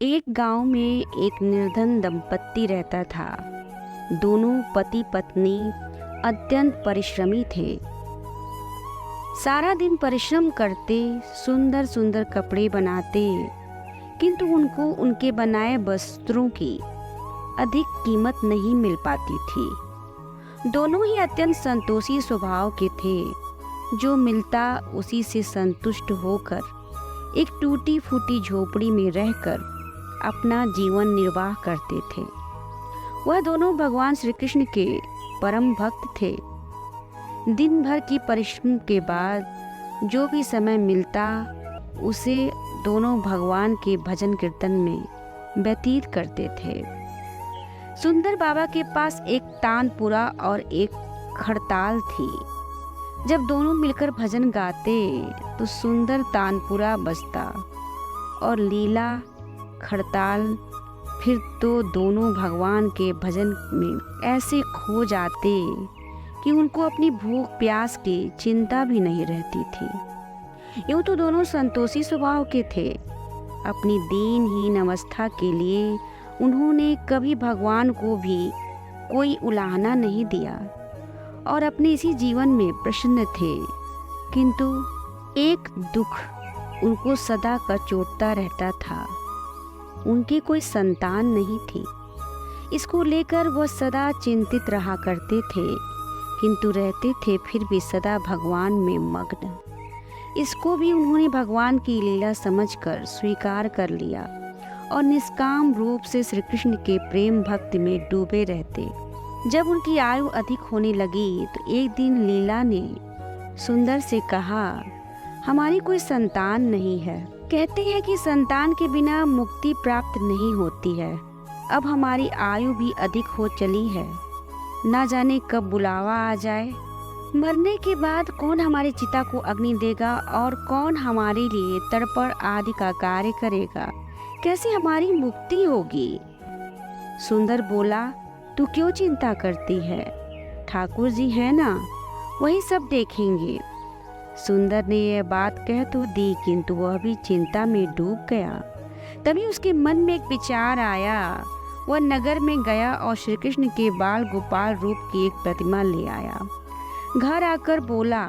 एक गांव में एक निर्धन दंपत्ति रहता था। दोनों पति पत्नी अत्यंत परिश्रमी थे। सारा दिन परिश्रम करते, सुंदर सुंदर कपड़े बनाते, किंतु उनको उनके बनाए वस्त्रों की अधिक कीमत नहीं मिल पाती थी। दोनों ही अत्यंत संतोषी स्वभाव के थे, जो मिलता उसी से संतुष्ट होकर एक टूटी फूटी झोपड़ी में रहकर अपना जीवन निर्वाह करते थे। वह दोनों भगवान श्री कृष्ण के परम भक्त थे। दिन भर की परिश्रम के बाद जो भी समय मिलता उसे दोनों भगवान के भजन कीर्तन में व्यतीत करते थे। सुंदर बाबा के पास एक तानपुरा और एक खड़ताल थी। जब दोनों मिलकर भजन गाते तो सुंदर तानपुरा बजता और लीला खड़ताल। फिर तो दोनों भगवान के भजन में ऐसे खो जाते कि उनको अपनी भूख प्यास की चिंता भी नहीं रहती थी। यूँ तो दोनों संतोषी स्वभाव के थे। अपनी दीनहीन अवस्था के लिए उन्होंने कभी भगवान को भी कोई उलाहना नहीं दिया और अपने इसी जीवन में प्रसन्न थे। किंतु एक दुख उनको सदा कचोटता रहता था। उनकी कोई संतान नहीं थी। इसको लेकर वह सदा चिंतित रहा करते थे, किंतु रहते थे फिर भी सदा भगवान में मग्न। इसको भी उन्होंने भगवान की लीला समझकर स्वीकार कर लिया और निष्काम रूप से श्री कृष्ण के प्रेम भक्ति में डूबे रहते। जब उनकी आयु अधिक होने लगी तो एक दिन लीला ने सुंदर से कहा, हमारी कोई संतान नहीं है। कहते हैं कि संतान के बिना मुक्ति प्राप्त नहीं होती है। अब हमारी आयु भी अधिक हो चली है, ना जाने कब बुलावा आ जाए। मरने के बाद कौन हमारी चिता को अग्नि देगा और कौन हमारे लिए तर्पण आदि का कार्य करेगा? कैसे हमारी मुक्ति होगी? सुंदर बोला, तू क्यों चिंता करती है? ठाकुर जी है ना, वही सब देखेंगे। सुंदर ने यह बात कह तो दी, किंतु वह भी चिंता में डूब गया। तभी उसके मन में एक विचार आया। वह नगर में गया और श्री कृष्ण के बाल गोपाल रूप की एक प्रतिमा ले आया। घर आकर बोला,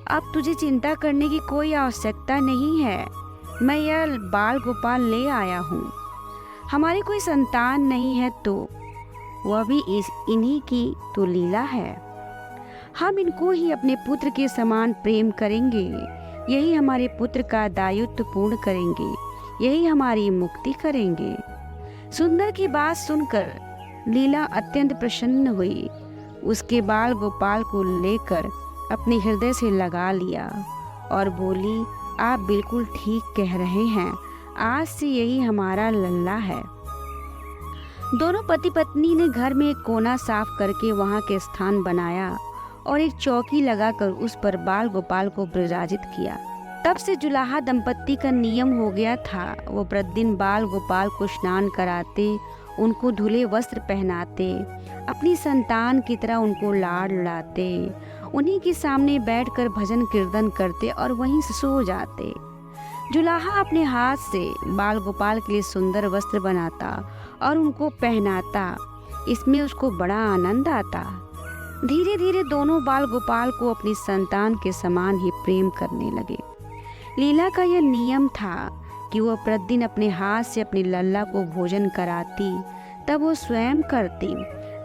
अब तुझे चिंता करने की कोई आवश्यकता नहीं है। मैं यह बाल गोपाल ले आया हूँ। हमारी कोई संतान नहीं है तो वह भी इन्हीं की तो लीला है। हम इनको ही अपने पुत्र के समान प्रेम करेंगे। यही हमारे पुत्र का दायित्व पूर्ण करेंगे। यही हमारी मुक्ति करेंगे। सुंदर की बात सुनकर लीला अत्यंत प्रसन्न हुई। उसके बाल गोपाल को लेकर अपने हृदय से लगा लिया और बोली, आप बिल्कुल ठीक कह रहे हैं। आज से यही हमारा लल्ला है। दोनों पति पत्नी ने घर में एक कोना साफ करके वहां के स्थान बनाया और एक चौकी लगाकर उस पर बाल गोपाल को विराजित किया। तब से जुलाहा दंपत्ति का नियम हो गया था। वो प्रतिदिन बाल गोपाल को स्नान कराते, उनको धुले वस्त्र पहनाते, अपनी संतान की तरह उनको लाड़ लड़ाते, उन्हीं के सामने बैठकर भजन कीर्तन करते और वहीं से सो जाते। जुलाहा अपने हाथ से बाल गोपाल के लिए सुंदर वस्त्र बनाता और उनको पहनाता। इसमें उसको बड़ा आनंद आता। धीरे धीरे दोनों बाल गोपाल को अपनी संतान के समान ही प्रेम करने लगे। लीला का यह नियम था कि वह प्रतिदिन अपने हाथ से अपनी लल्ला को भोजन कराती, तब वो स्वयं करती।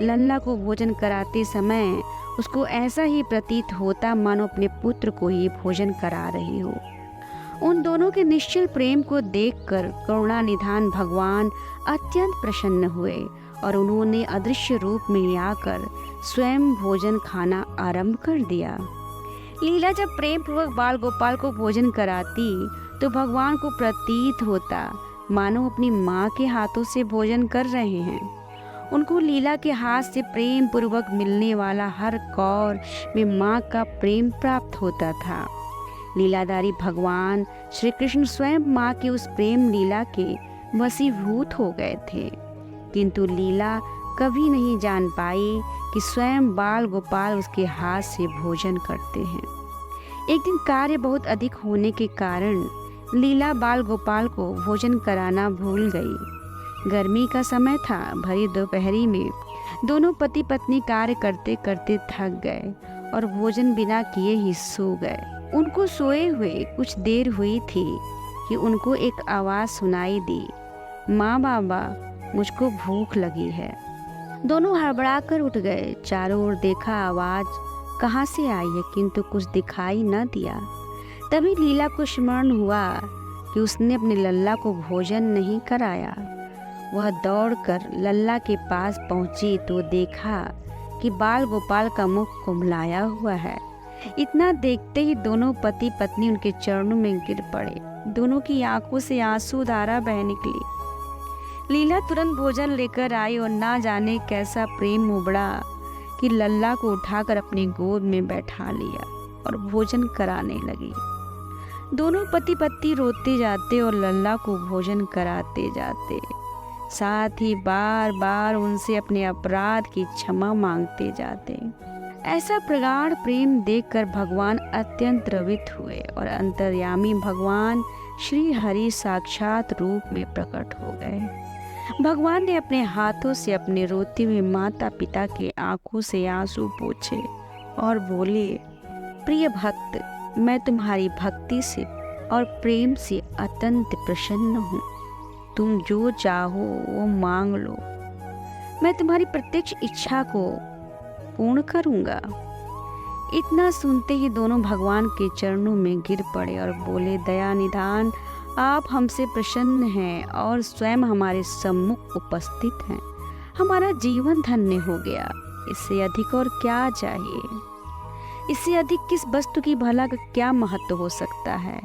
लल्ला को भोजन कराते समय उसको ऐसा ही प्रतीत होता मानो अपने पुत्र को ही भोजन करा रही हो। उन दोनों के निश्चल प्रेम को देखकर करुणा निधान भगवान अत्यंत प्रसन्न हुए और उन्होंने अदृश्य रूप में आकर स्वयं भोजन खाना आरंभ कर दिया। लीला जब प्रेम पूर्वक बाल गोपाल को भोजन कराती तो भगवान को प्रतीत होता मानो अपनी माँ के हाथों से भोजन कर रहे हैं। उनको लीला के हाथ से प्रेम पूर्वक मिलने वाला हर कौर में माँ का प्रेम प्राप्त होता था। लीलाधारी भगवान श्री कृष्ण स्वयं माँ के उस प्रेम लीला के वशीभूत हो गए थे, किंतु लीला कभी नहीं जान पाई कि स्वयं बाल गोपाल उसके हाथ से भोजन करते हैं। एक दिन कार्य बहुत अधिक होने के कारण लीला बाल गोपाल को भोजन कराना भूल गई। गर्मी का समय था। भरी दोपहरी में दोनों पति पत्नी कार्य करते करते थक गए और भोजन बिना किए ही सो गए। उनको सोए हुए कुछ देर हुई थी कि उनको एक आवाज़ सुनाई दी, माँ बाबा, मुझको भूख लगी है। दोनों हड़बड़ा कर उठ गए। चारों ओर देखा, आवाज़ कहाँ से आई है, किंतु कुछ दिखाई न दिया। तभी लीला को स्मरण हुआ कि उसने अपने लल्ला को भोजन नहीं कराया। वह दौड़कर लल्ला के पास पहुंची तो देखा कि बाल गोपाल का मुख कुम्हलाया हुआ है। इतना देखते ही दोनों पति पत्नी उनके चरणों में गिर पड़े। दोनों की आंखों से आंसू धारा बह निकली। लीला तुरंत भोजन लेकर आई और ना जाने कैसा प्रेम उबड़ा कि लल्ला को उठाकर अपनी गोद में बैठा लिया और भोजन कराने लगी। दोनों पति पत्नी रोते जाते और लल्ला को भोजन कराते जाते, साथ ही बार बार उनसे अपने अपराध की क्षमा मांगते जाते। ऐसा प्रगाढ़ प्रेम देखकर भगवान अत्यंत द्रवित हुए और अंतर्यामी भगवान श्री हरि साक्षात रूप में प्रकट हो गए। भगवान ने अपने हाथों से अपने रोते हुए माता पिता के आंखों से आंसू पोंछे और बोले, प्रिय भक्त, मैं तुम्हारी भक्ति से और प्रेम से अत्यंत प्रसन्न हूँ। तुम जो चाहो वो मांग लो, मैं तुम्हारी प्रत्यक्ष इच्छा को पूर्ण करूँगा। इतना सुनते ही दोनों भगवान के चरणों में गिर पड़े और बोले, दया निधान, आप हमसे प्रसन्न हैं और स्वयं हमारे सम्मुख उपस्थित हैं। हमारा जीवन धन्य हो गया। इससे अधिक और क्या चाहिए? इससे अधिक किस वस्तु की भला का क्या महत्व हो सकता है?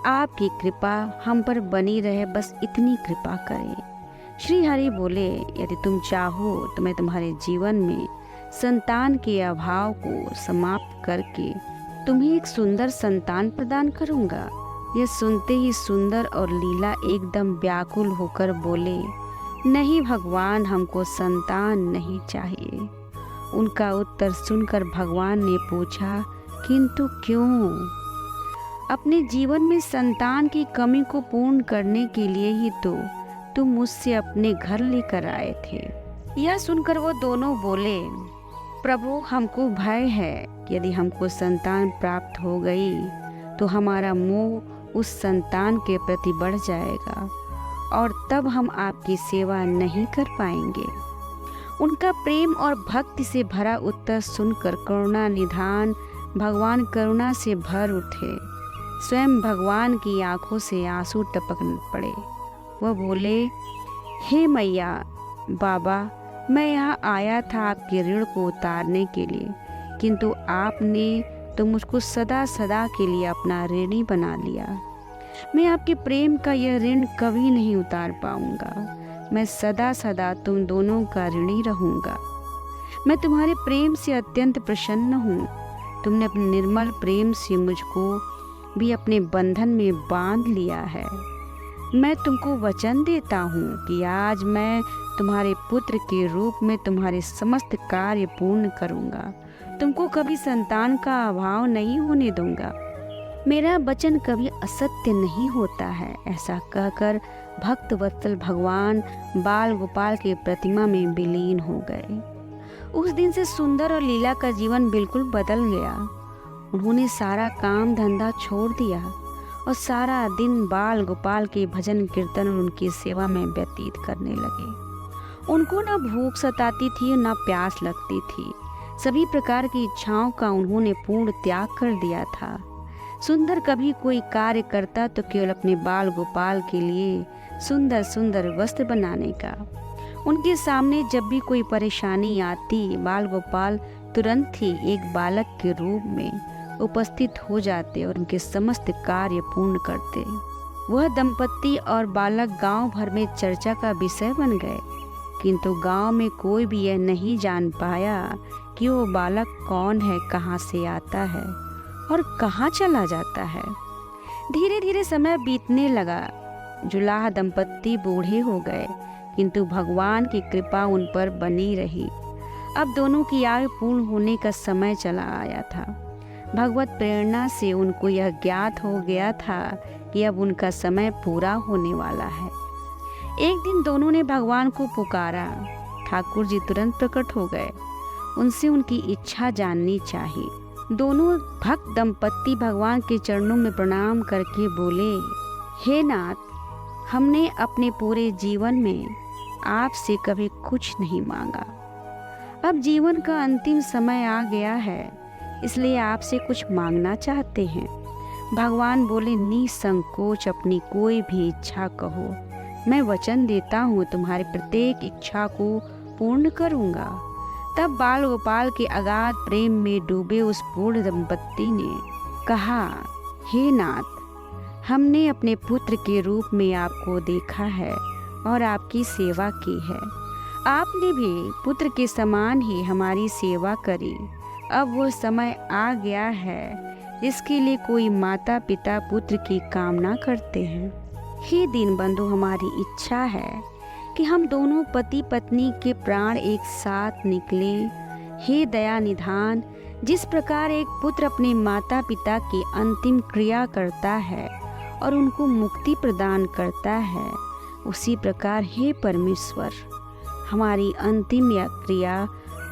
आपकी कृपा हम पर बनी रहे, बस इतनी कृपा करें। श्री हरि बोले, यदि तुम चाहो तो मैं तुम्हारे जीवन में संतान के अभाव को समाप्त करके तुम्हें एक सुंदर संतान प्रदान करूंगा। यह सुनते ही सुंदर और लीला एकदम व्याकुल होकर बोले, नहीं भगवान, हमको संतान नहीं चाहिए। उनका उत्तर सुनकर भगवान ने पूछा, किंतु क्यों? अपने जीवन में संतान की कमी को पूर्ण करने के लिए ही तो तुम मुझसे अपने घर लेकर आए थे। यह सुनकर वो दोनों बोले, प्रभु, हमको भय है कि यदि हमको संतान प्राप्त हो गई तो हमारा मोह उस संतान के प्रति बढ़ जाएगा और तब हम आपकी सेवा नहीं कर पाएंगे। उनका प्रेम और भक्ति से भरा उत्तर सुनकर करुणा निधान भगवान करुणा से भर उठे। स्वयं भगवान की आंखों से आंसू टपक पड़े। वह बोले, हे मैया, बाबा, मैं यहाँ आया था आपके ऋण को उतारने के लिए, किंतु आपने तो मुझको सदा सदा के लिए अपना ऋणी बना लिया। मैं आपके प्रेम का यह ऋण कभी नहीं उतार पाऊंगा। मैं सदा सदा तुम दोनों का ऋणी रहूंगा। मैं तुम्हारे प्रेम से अत्यंत प्रसन्न हूँ। तुमने अपने निर्मल प्रेम से मुझको भी अपने बंधन में बांध लिया है। मैं तुमको वचन देता हूँ कि आज मैं तुम्हारे पुत्र के रूप में तुम्हारे समस्त कार्य पूर्ण करूँगा। तुमको कभी संतान का अभाव नहीं होने दूंगा। मेरा वचन कभी असत्य नहीं होता है। ऐसा कहकर भक्त वत्सल भगवान बाल गोपाल की प्रतिमा में विलीन हो गए। उस दिन से सुंदर और लीला का जीवन बिल्कुल बदल गया। उन्होंने सारा काम धंधा छोड़ दिया और सारा दिन बाल गोपाल के भजन कीर्तन और उनकी सेवा में व्यतीत करने लगे। उनको न भूख सताती थी न प्यास लगती थी। सभी प्रकार की इच्छाओं का उन्होंने पूर्ण त्याग कर दिया था। सुंदर कभी कोई कार्य करता तो केवल अपने बाल गोपाल के लिए सुंदर सुंदर वस्त्र बनाने का। उनके सामने जब भी कोई परेशानी आती, बाल गोपाल तुरंत ही एक बालक के रूप में उपस्थित हो जाते और उनके समस्त कार्य पूर्ण करते। वह दंपत्ति और बालक गांव भर में चर्चा का विषय बन गए, किंतु गांव में कोई भी यह नहीं जान पाया कि वो बालक कौन है, कहाँ से आता है और कहाँ चला जाता है। धीरे धीरे समय बीतने लगा। जुलाह दंपत्ति बूढ़े हो गए, किंतु भगवान की कृपा उन पर बनी रही। अब दोनों की आयु पूर्ण होने का समय चला आया था। भगवत प्रेरणा से उनको यह ज्ञात हो गया था कि अब उनका समय पूरा होने वाला है। एक दिन दोनों ने भगवान को पुकारा। ठाकुर जी तुरंत प्रकट हो गए। उनसे उनकी इच्छा जाननी चाहिए। दोनों भक्त दंपत्ति भगवान के चरणों में प्रणाम करके बोले, हे नाथ, हमने अपने पूरे जीवन में आपसे कभी कुछ नहीं मांगा। अब जीवन का अंतिम समय आ गया है, इसलिए आपसे कुछ मांगना चाहते हैं। भगवान बोले, निसंकोच अपनी कोई भी इच्छा कहो, मैं वचन देता हूँ तुम्हारी प्रत्येक इच्छा को पूर्ण करूँगा। तब बाल गोपाल के अगाध प्रेम में डूबे उस पूर्ण दंपत्ति ने कहा, हे नाथ, हमने अपने पुत्र के रूप में आपको देखा है और आपकी सेवा की है। आपने भी पुत्र के समान ही हमारी सेवा करी। अब वो समय आ गया है जिसके लिए कोई माता पिता पुत्र की कामना करते हैं। हे दीनबंधु, हमारी इच्छा है कि हम दोनों पति पत्नी के प्राण एक साथ निकले। हे दया निधान, जिस प्रकार एक पुत्र अपने माता पिता की अंतिम क्रिया करता है और उनको मुक्ति प्रदान करता है, उसी प्रकार हे परमेश्वर, हमारी अंतिम यह क्रिया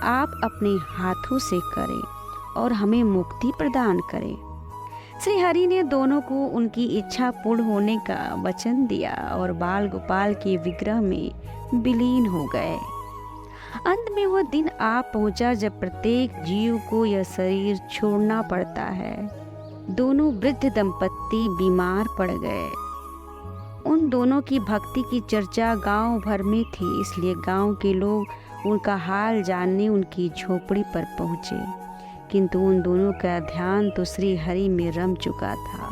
आप अपने हाथों से करें और हमें मुक्ति प्रदान करें। श्री हरि ने दोनों को उनकी इच्छा पूर्ण होने का वचन दिया और बाल गोपाल के विग्रह में विलीन हो गए। अंत में वह दिन आ पहुंचा जब प्रत्येक जीव को यह शरीर छोड़ना पड़ता है। दोनों वृद्ध दंपत्ति बीमार पड़ गए। उन दोनों की भक्ति की चर्चा गांव भर में थी, इसलिए गांव के लोग उनका हाल जानने उनकी झोपड़ी पर पहुँचे। किंतु उन दोनों का ध्यान तो श्री हरि में रम चुका था।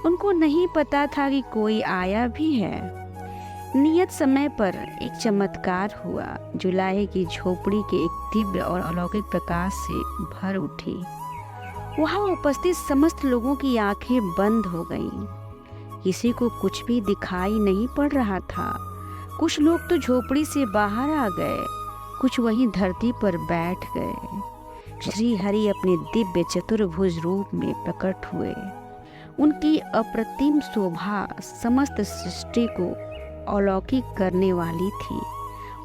उनको नहीं पता था कि कोई आया भी है। नियत समय पर एक चमत्कार हुआ। जुलाहे की झोपड़ी के एक दिव्य और अलौकिक प्रकाश से भर उठी। वहां उपस्थित समस्त लोगों की आंखें बंद हो गईं। किसी को कुछ भी दिखाई नहीं पड़ रहा था। कुछ लोग तो झोपड़ी से बाहर आ गए, कुछ वहीं धरती पर बैठ गए। श्री हरि अपने दिव्य चतुर्भुज रूप में प्रकट हुए। उनकी अप्रतिम शोभा समस्त सृष्टि को अलौकिक करने वाली थी।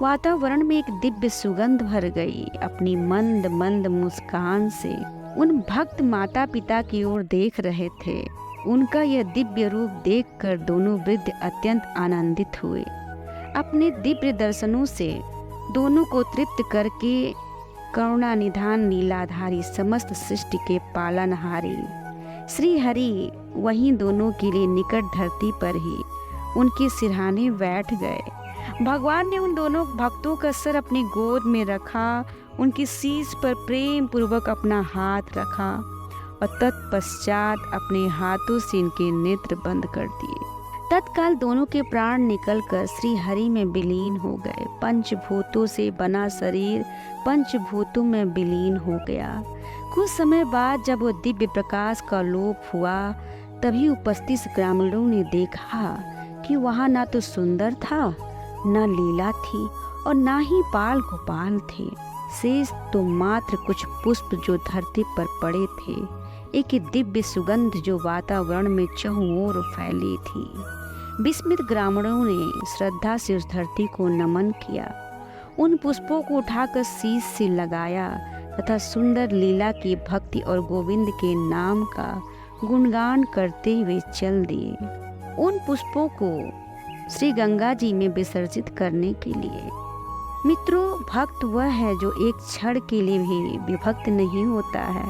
वातावरण में एक दिव्य सुगंध भर गई। अपनी मंद मंद मुस्कान से उन भक्त माता पिता की ओर देख रहे थे। उनका यह दिव्य रूप देखकर दोनों वृद्ध अत्यंत आनंदित हुए। अपने दिव्य दर्शनों से दोनों को तृप्त करके करुणा निधान नीलाधारी समस्त सृष्टि के पालनहारी श्री हरि वहीं दोनों के लिए निकट धरती पर ही उनके सिरहाने बैठ गए। भगवान ने उन दोनों भक्तों का सर अपनी गोद में रखा, उनकी शीश पर प्रेम पूर्वक अपना हाथ रखा और तत्पश्चात अपने हाथों से इनके नेत्र बंद कर दिए। तत्काल दोनों के प्राण निकलकर श्री हरि में विलीन हो गए। पंचभूतों से बना शरीर पंचभूतों में विलीन हो गया। कुछ समय बाद जब वो दिव्य प्रकाश का लोप हुआ, तभी उपस्थित ग्रामीणों ने देखा कि वहाँ ना तो सुंदर था, न लीला थी और ना ही बाल गोपाल थे। शेष तो मात्र कुछ पुष्प जो धरती पर पड़े थे, एक दिव्य सुगंध जो वातावरण में चहुं ओर फैली थी। विस्मित ग्रामीणों ने श्रद्धा से उस धरती को नमन किया। उन पुष्पों को उठाकर शीश से लगाया तथा सुंदर लीला की भक्ति और गोविंद के नाम का गुणगान करते हुए चल दिए। उन पुष्पों को श्री गंगा जी में विसर्जित करने के लिए। मित्रों, भक्त वह है जो एक क्षण के लिए भी विभक्त नहीं होता है,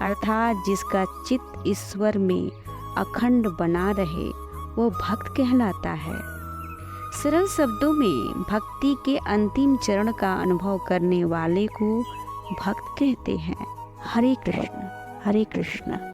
अर्थात जिसका चित्त ईश्वर में अखंड बना रहे, वो भक्त कहलाता है। सरल शब्दों में भक्ति के अंतिम चरण का अनुभव करने वाले को भक्त कहते हैं। हरे कृष्ण, हरे कृष्ण।